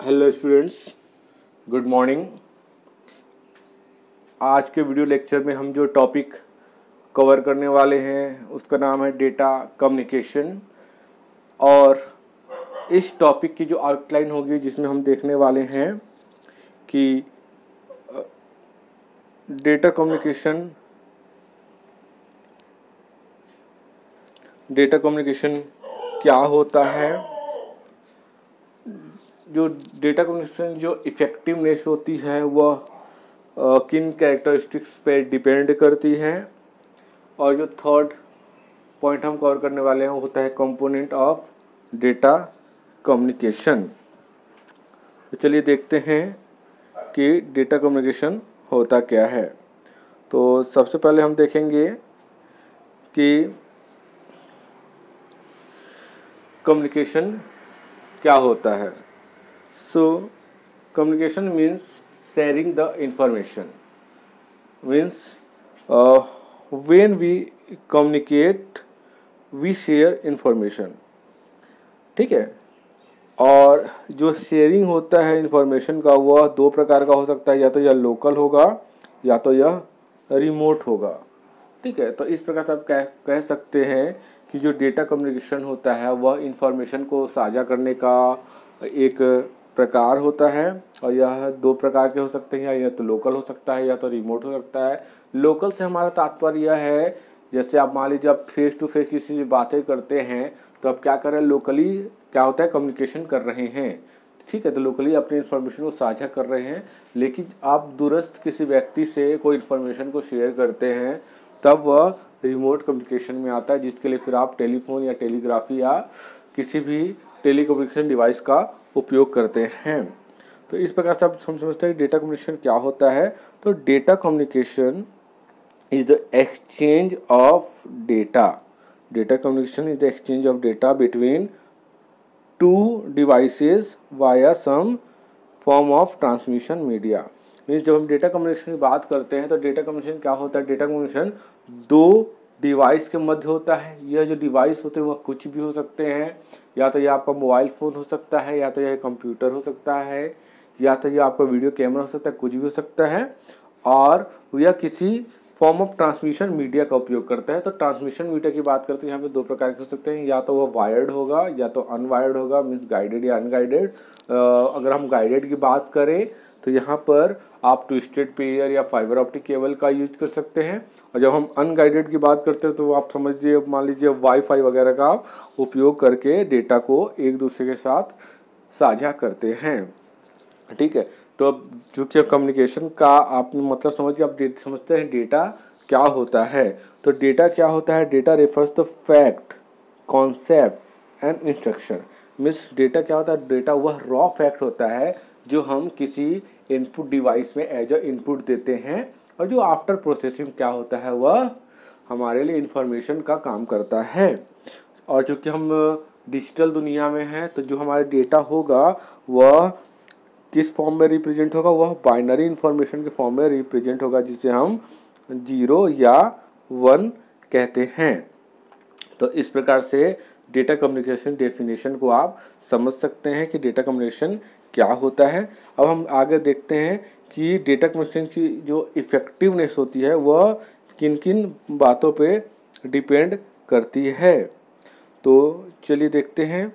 Hello students, good morning. आज के video lecture में हम जो टॉपिक कवर करने वाले हैं उसका नाम है डेटा कम्युनिकेशन। और इस टॉपिक की जो आउटलाइन होगी जिसमें हम देखने वाले हैं कि डेटा कम्युनिकेशन क्या होता है, जो डेटा कम्युनिकेशन जो इफ़ेक्टिवनेस होती है वह किन कैरेक्टरिस्टिक्स पे डिपेंड करती है, और जो थर्ड पॉइंट हम कवर करने वाले हैं वो होता है कंपोनेंट ऑफ डेटा कम्युनिकेशन। तो चलिए देखते हैं कि डेटा कम्युनिकेशन होता क्या है। तो सबसे पहले हम देखेंगे कि कम्युनिकेशन क्या होता है। So communication means sharing the information, means when we communicate we share information। ठीक है। और जो शेयरिंग होता है इंफॉर्मेशन का वह दो प्रकार का हो सकता है, या तो यह लोकल होगा या तो यह रिमोट होगा। ठीक है। तो इस प्रकार से आप कह सकते हैं कि जो डेटा कम्युनिकेशन होता है वह इंफॉर्मेशन को साझा करने का एक प्रकार होता है, और यह दो प्रकार के हो सकते हैं, या तो लोकल हो सकता है या तो रिमोट हो सकता है। लोकल से हमारा तात्पर्य यह है, जैसे आप मान लीजिए आप फेस टू फेस किसी से बातें करते हैं तो आप क्या कर रहे हैं, लोकली क्या होता है, कम्युनिकेशन कर रहे हैं। ठीक है। तो लोकली अपनी इन्फॉर्मेशन को साझा कर रहे हैं। लेकिन आप दूरस्थ किसी व्यक्ति से कोई इन्फॉर्मेशन को शेयर करते हैं तब वह रिमोट कम्युनिकेशन में आता है, जिसके लिए फिर आप टेलीफोन या टेलीग्राफी या किसी भी टेलीकम्युनिकेशन डिवाइस का उपयोग करते हैं। तो इस प्रकार से आप समझते हैं डेटा कम्युनिकेशन क्या होता है। तो data communication is the exchange of data. Data communication is the exchange of data between two devices via some form of transmission media. Means जब हम डेटा कम्युनिकेशन की बात करते हैं तो डेटा कम्युनिकेशन क्या होता है, डेटा कम्युनिकेशन दो डिवाइस के मध्य होता है। यह जो डिवाइस होते हैं वह कुछ भी हो सकते हैं, या तो यह आपका मोबाइल फ़ोन हो सकता है, या तो यह कंप्यूटर हो सकता है, या तो यह आपका वीडियो कैमरा हो सकता है, कुछ भी हो सकता है। और यह किसी फॉर्म ऑफ ट्रांसमिशन मीडिया का उपयोग करता है। तो ट्रांसमिशन मीडिया की बात करते हैं, यहाँ पे दो प्रकार के हो सकते हैं, या तो वह वायर्ड होगा या तो अनवायर्ड होगा, मीन्स गाइडेड या अनगाइडेड। अगर हम गाइडेड की बात करें तो यहाँ पर आप ट्विस्टेड पेयर या फाइबर ऑप्टिक केबल का यूज कर सकते हैं, और जब हम अनगाइडेड की बात करते हैं तो आप समझिए, मान लीजिए वाईफाई वगैरह का उपयोग करके डेटा को एक दूसरे के साथ साझा करते हैं। ठीक है। तो अब चूँकि कम्युनिकेशन का आप मतलब समझिए, आप समझते हैं डेटा क्या होता है। तो डेटा क्या होता है, data refers the fact, concept and instruction. Means data क्या होता है, डेटा वह रॉ फैक्ट होता है जो हम किसी इनपुट डिवाइस में एज अ इनपुट देते हैं, और जो आफ्टर प्रोसेसिंग क्या होता है वह हमारे लिए इंफॉर्मेशन का काम करता है। और चूँकि हम डिजिटल दुनिया में हैं तो जो हमारा डेटा होगा वह किस फॉर्म में रिप्रेजेंट होगा, वह बाइनरी इंफॉर्मेशन के फॉर्म में रिप्रेजेंट होगा, जिसे हम 0 या 1 कहते हैं। तो इस प्रकार से डेटा कम्युनिकेशन डेफिनेशन को आप समझ सकते हैं कि डेटा कम्युनिकेशन क्या होता है। अब हम आगे देखते हैं कि डेटा कम्युनिकेशन की जो इफ़ेक्टिवनेस होती है वह किन किन बातों पे डिपेंड करती है। तो चलिए देखते हैं।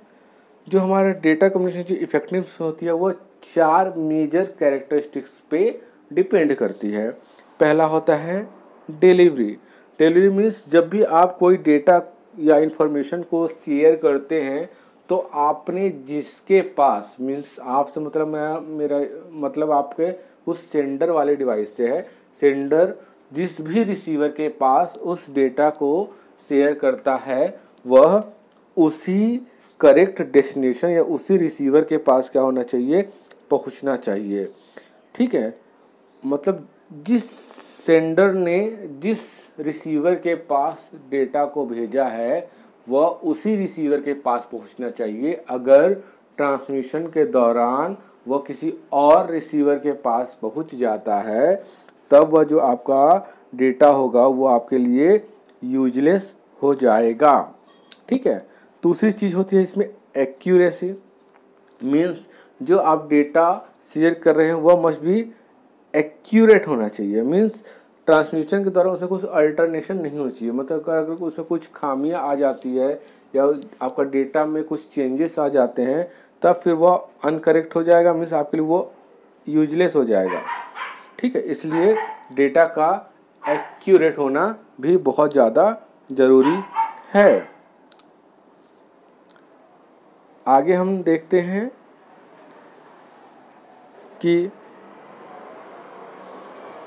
जो हमारा डेटा कम्युनिकेशन की इफ़ेक्टिवनेस होती है वह 4 मेजर कैरेक्टरिस्टिक्स पे डिपेंड करती है। पहला होता है डिलीवरी। डिलीवरी मीन्स जब भी आप कोई डेटा या इंफॉर्मेशन को शेयर करते हैं तो आपने जिसके पास, मीन्स आपसे मतलब मेरा मतलब आपके उस सेंडर वाले डिवाइस से है, सेंडर जिस भी रिसीवर के पास उस डेटा को शेयर करता है वह उसी करेक्ट डेस्टिनेशन या उसी रिसीवर के पास क्या होना चाहिए, पहुंचना चाहिए। ठीक है। मतलब जिस सेंडर ने जिस रिसीवर के पास डेटा को भेजा है वह उसी रिसीवर के पास पहुंचना चाहिए। अगर ट्रांसमिशन के दौरान वह किसी और रिसीवर के पास पहुंच जाता है तब वह जो आपका डेटा होगा वो आपके लिए यूजलेस हो जाएगा। ठीक है। दूसरी चीज़ होती है इसमें एक्यूरेसी। मीन्स जो आप डेटा शेयर कर रहे हैं वह मस्ट बी एक्यूरेट होना चाहिए। मीन्स ट्रांसमिशन के दौरान उसमें कुछ अल्टरनेशन नहीं होनी चाहिए। मतलब अगर उसमें कुछ खामियां आ जाती है या आपका डेटा में कुछ चेंजेस आ जाते हैं तब फिर वह अनकरेक्ट हो जाएगा, मीन्स आपके लिए वो यूजलेस हो जाएगा। ठीक है, इसलिए डेटा का एक्यूरेट होना भी बहुत ज़्यादा ज़रूरी है। आगे हम देखते हैं कि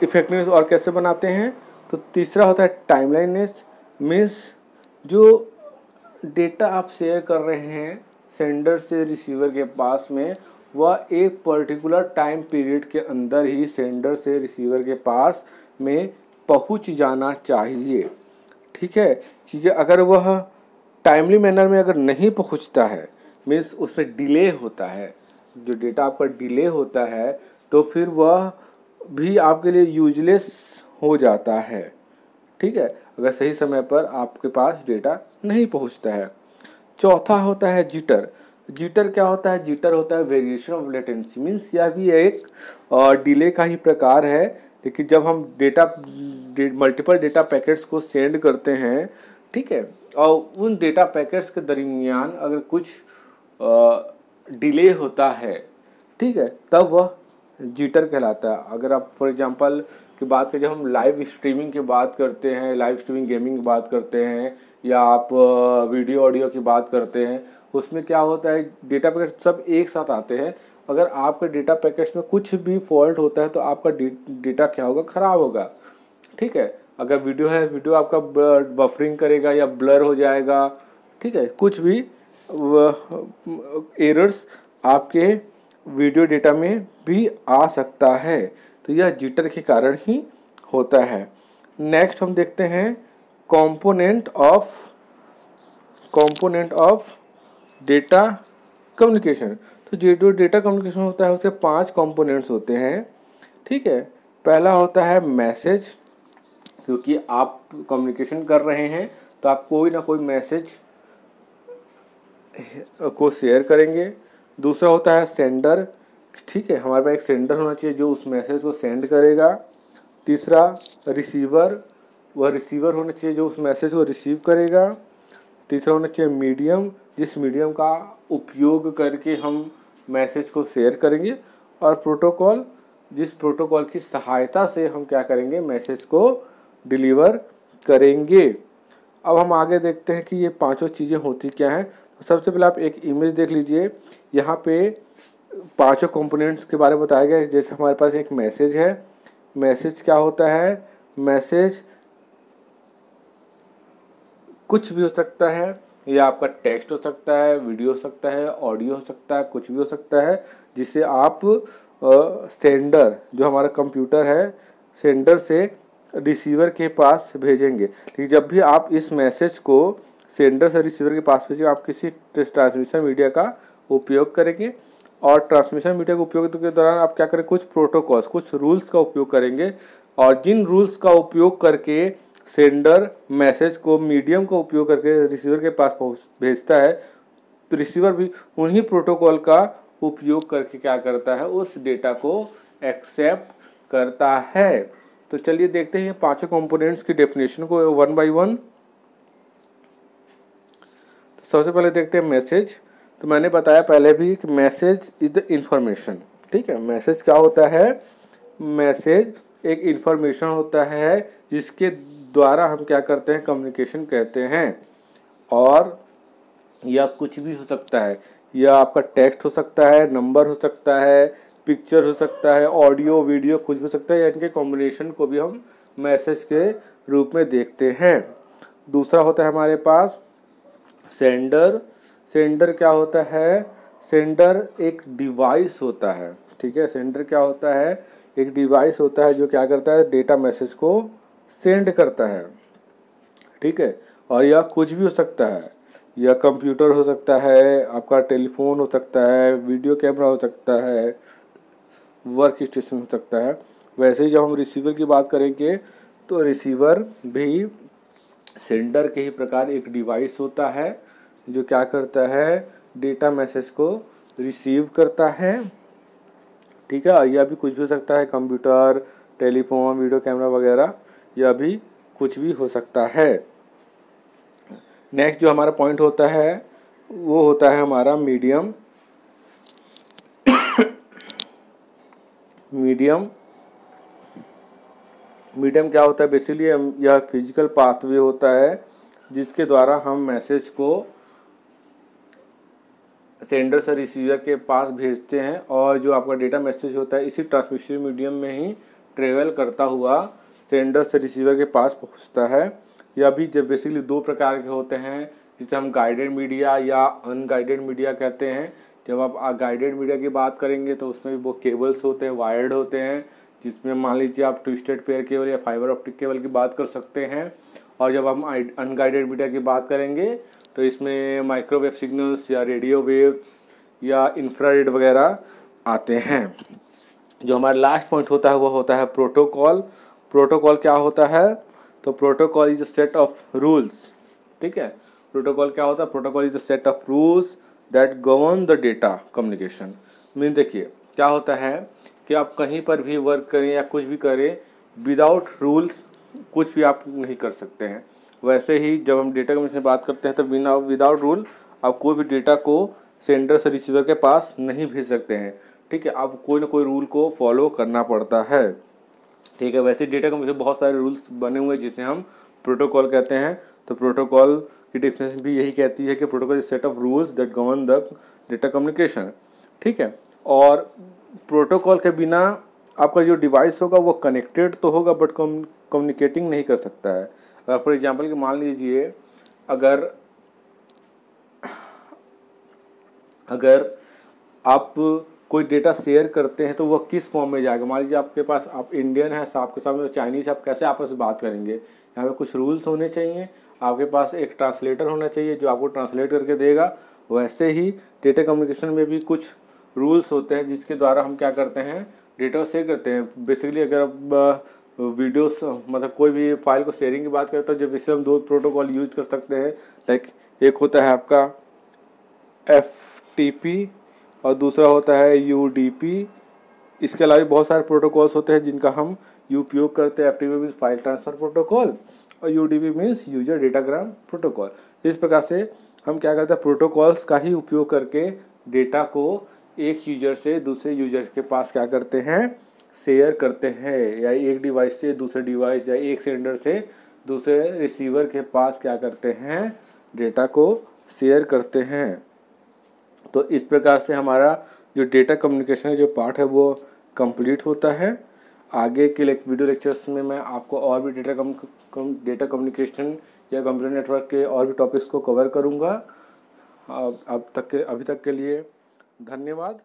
इफेक्टिवनेस और कैसे बनाते हैं। तो तीसरा होता है टाइमलाइननेस। मीन्स जो डेटा आप शेयर कर रहे हैं सेंडर से रिसीवर के पास में, वह एक पर्टिकुलर टाइम पीरियड के अंदर ही सेंडर से रिसीवर के पास में पहुंच जाना चाहिए। ठीक है, क्योंकि अगर वह टाइमली मैनर में अगर नहीं पहुंचता है, मीन्स उसमें डिले होता है, जो डेटा आपका डिले होता है तो फिर वह भी आपके लिए यूजलेस हो जाता है। ठीक है, अगर सही समय पर आपके पास डेटा नहीं पहुंचता है। चौथा होता है जिटर। जिटर क्या होता है? जिटर होता है वेरिएशन ऑफ लेटेंसी। मीन्स यह भी एक डिले का ही प्रकार है, लेकिन जब हम मल्टीपल डेटा पैकेट्स को सेंड करते हैं, ठीक है, और उन डेटा पैकेट्स के दरमियान अगर कुछ डिले होता है, ठीक है, तब वह जिटर कहलाता है। अगर आप फॉर एग्जांपल की बात करें, जब हम लाइव स्ट्रीमिंग की बात करते हैं, लाइव स्ट्रीमिंग गेमिंग की बात करते हैं, या आप वीडियो ऑडियो की बात करते हैं, उसमें क्या होता है डेटा पैकेट सब एक साथ आते हैं। अगर आपके डेटा पैकेट्स में कुछ भी फॉल्ट होता है तो आपका डेटा क्या होगा? ख़राब होगा। ठीक है, अगर वीडियो है, वीडियो आपका बफरिंग करेगा या ब्लर हो जाएगा। ठीक है, कुछ भी एरर्स आपके वीडियो डेटा में भी आ सकता है, तो यह जिटर के कारण ही होता है। नेक्स्ट हम देखते हैं कंपोनेंट ऑफ डेटा कम्युनिकेशन। तो जो डेटा कम्युनिकेशन होता है उसके 5 कंपोनेंट्स होते हैं। ठीक है, पहला होता है मैसेज, क्योंकि आप कम्युनिकेशन कर रहे हैं तो आप कोई ना कोई मैसेज को शेयर करेंगे। दूसरा होता है सेंडर। ठीक है, हमारे पास एक सेंडर होना चाहिए जो उस मैसेज को सेंड करेगा। तीसरा रिसीवर, वह रिसीवर होना चाहिए जो उस मैसेज को रिसीव करेगा। तीसरा होना चाहिए मीडियम, जिस मीडियम का उपयोग करके हम मैसेज को शेयर करेंगे। और प्रोटोकॉल, जिस प्रोटोकॉल की सहायता से हम क्या करेंगे? मैसेज को डिलीवर करेंगे। अब हम आगे देखते हैं कि ये पांचों चीज़ें होती क्या हैं। तो सबसे पहले आप एक इमेज देख लीजिए। यहाँ पे पांचों कंपोनेंट्स के बारे में बताया गया है। जैसे हमारे पास एक मैसेज है। मैसेज क्या होता है? मैसेज कुछ भी हो सकता है, या आपका टेक्स्ट हो सकता है, वीडियो हो सकता है, ऑडियो हो सकता है, कुछ भी हो सकता है, जिसे आप सेंडर, जो हमारा कंप्यूटर है, सेंडर से रिसीवर के पास भेजेंगे। ठीक, जब भी आप इस मैसेज को सेंडर से रिसीवर के पास भेजेंगे, आप किसी ट्रांसमिशन मीडिया का उपयोग करेंगे। और ट्रांसमिशन मीडिया के उपयोग के दौरान आप क्या करें? कुछ प्रोटोकॉल्स, कुछ रूल्स का उपयोग करेंगे। और जिन रूल्स का उपयोग करके सेंडर मैसेज को मीडियम का उपयोग करके रिसीवर के पास भेजता है, तो रिसीवर भी उन्हीं प्रोटोकॉल का उपयोग करके क्या करता है? उस डेटा को एक्सेप्ट करता है। तो चलिए देखते हैं पांचों कंपोनेंट्स की डेफिनेशन को वन बाय वन। सबसे पहले देखते हैं मैसेज। तो मैंने बताया पहले भी कि मैसेज इज द इंफॉर्मेशन। ठीक है, मैसेज क्या होता है? मैसेज एक इंफॉर्मेशन होता है जिसके द्वारा हम क्या करते हैं? कम्युनिकेशन कहते हैं। और यह कुछ भी हो सकता है, यह आपका टेक्स्ट हो सकता है, नंबर हो सकता है, पिक्चर हो सकता है, ऑडियो वीडियो कुछ भी हो सकता है। इनके कॉम्बिनेशन को भी हम मैसेज के रूप में देखते हैं। दूसरा होता है हमारे पास सेंडर। सेंडर क्या होता है? सेंडर एक डिवाइस होता है। ठीक है, सेंडर क्या होता है? एक डिवाइस होता है जो क्या करता है? डेटा मैसेज को सेंड करता है। ठीक है, और यह कुछ भी हो सकता है। यह कंप्यूटर हो सकता है, आपका टेलीफोन हो सकता है, वीडियो कैमरा हो सकता है, वर्क स्टेशन हो सकता है। वैसे ही जब हम रिसीवर की बात करेंगे तो रिसीवर भी सेंडर के ही प्रकार एक डिवाइस होता है जो क्या करता है? डेटा मैसेज को रिसीव करता है, ठीक है। यह भी कुछ भी हो सकता है, कंप्यूटर, टेलीफोन, वीडियो कैमरा वगैरह, यह भी कुछ भी हो सकता है। नेक्स्ट जो हमारा पॉइंट होता है वो होता है हमारा मीडियम। मीडियम क्या होता है? बेसिकली यह फिजिकल पाथवे होता है जिसके द्वारा हम मैसेज को सेंडर से रिसीवर के पास भेजते हैं, और जो आपका डेटा मैसेज होता है इसी ट्रांसमिशन मीडियम में ही ट्रेवल करता हुआ सेंडर से रिसीवर के पास पहुंचता है। यह भी जब बेसिकली दो प्रकार के होते हैं, जिसे हम गाइडेड मीडिया या अनगाइडेड मीडिया कहते हैं। जब आप गाइडेड मीडिया की बात करेंगे तो उसमें भी वो केबल्स होते हैं, वायर्ड होते हैं, जिसमें मान लीजिए आप ट्विस्टेड पेयर केबल या फाइबर ऑप्टिक केबल की बात कर सकते हैं। और जब हम अनगाइडेड मीडिया की बात करेंगे तो इसमें माइक्रोवेव सिग्नल्स या रेडियो वेव्स या इंफ्रारेड वगैरह आते हैं। जो हमारा लास्ट पॉइंट होता है वो होता है प्रोटोकॉल। प्रोटोकॉल क्या होता है? तो protocol is a set of rules, ठीक है। प्रोटोकॉल क्या होता है? Protocol is a set of rules that govern the data communication. Mean देखिए क्या होता है कि आप कहीं पर भी वर्क करें या कुछ भी करें, विदाउट रूल्स कुछ भी आप नहीं कर सकते हैं। वैसे ही जब हम डेटा कम्युनिकेशन बात करते हैं तो बिना विदाउट रूल आप कोई भी डेटा को सेंडर से रिसीवर के पास नहीं भेज सकते हैं, ठीक है। आप कोई ना कोई रूल को फॉलो करना पड़ता है, ठीक है। वैसे डेटा कम्युनिकेशन बहुत सारे रूल्स बने हुए हैं जिसे हम प्रोटोकॉल कहते हैं। तो प्रोटोकॉल की डेफिनेशन भी यही कहती है कि protocol is set of rules that govern the data communication, ठीक है। और प्रोटोकॉल के बिना आपका जो डिवाइस होगा वो कनेक्टेड तो होगा बट कम्युनिकेटिंग नहीं कर सकता है। अगर फॉर एग्जांपल कि मान लीजिए अगर आप कोई डेटा शेयर करते हैं तो वह किस फॉर्म में जाएगा। मान लीजिए आपके पास, आप इंडियन हैं, आपके सामने चाइनीज़, आप कैसे आपस में बात करेंगे? यहाँ पे कुछ रूल्स होने चाहिए, आपके पास एक ट्रांसलेटर होना चाहिए जो आपको ट्रांसलेट करके देगा। वैसे ही डेटा कम्युनिकेशन में भी कुछ रूल्स होते हैं जिसके द्वारा हम क्या करते हैं, डेटा शेयर करते हैं। बेसिकली अगर आप वीडियोस मतलब कोई भी फाइल को शेयरिंग की बात करते हैं, जब इसलिए हम दो प्रोटोकॉल यूज कर सकते हैं। लाइक एक होता है आपका FTP और दूसरा होता है UDP। इसके अलावा बहुत सारे प्रोटोकॉल्स होते हैं जिनका हम उपयोग करते हैं। FTP means file transfer protocol और UDP means user datagram protocol. इस प्रकार से हम क्या करते हैं, प्रोटोकॉल्स का ही उपयोग करके डेटा को एक यूजर से दूसरे यूजर के पास क्या करते हैं, शेयर करते हैं, या एक डिवाइस से दूसरे डिवाइस या एक सेंडर से दूसरे रिसीवर के पास क्या करते हैं, डेटा को शेयर करते हैं। तो इस प्रकार से हमारा जो डेटा कम्युनिकेशन जो पार्ट है वो कंप्लीट होता है। आगे के वीडियो लेक्चर्स में मैं आपको और भी डेटा कम्युनिकेशन या कंप्यूटर नेटवर्क के और भी टॉपिक्स को कवर करूँगा। अभी तक के लिए धन्यवाद।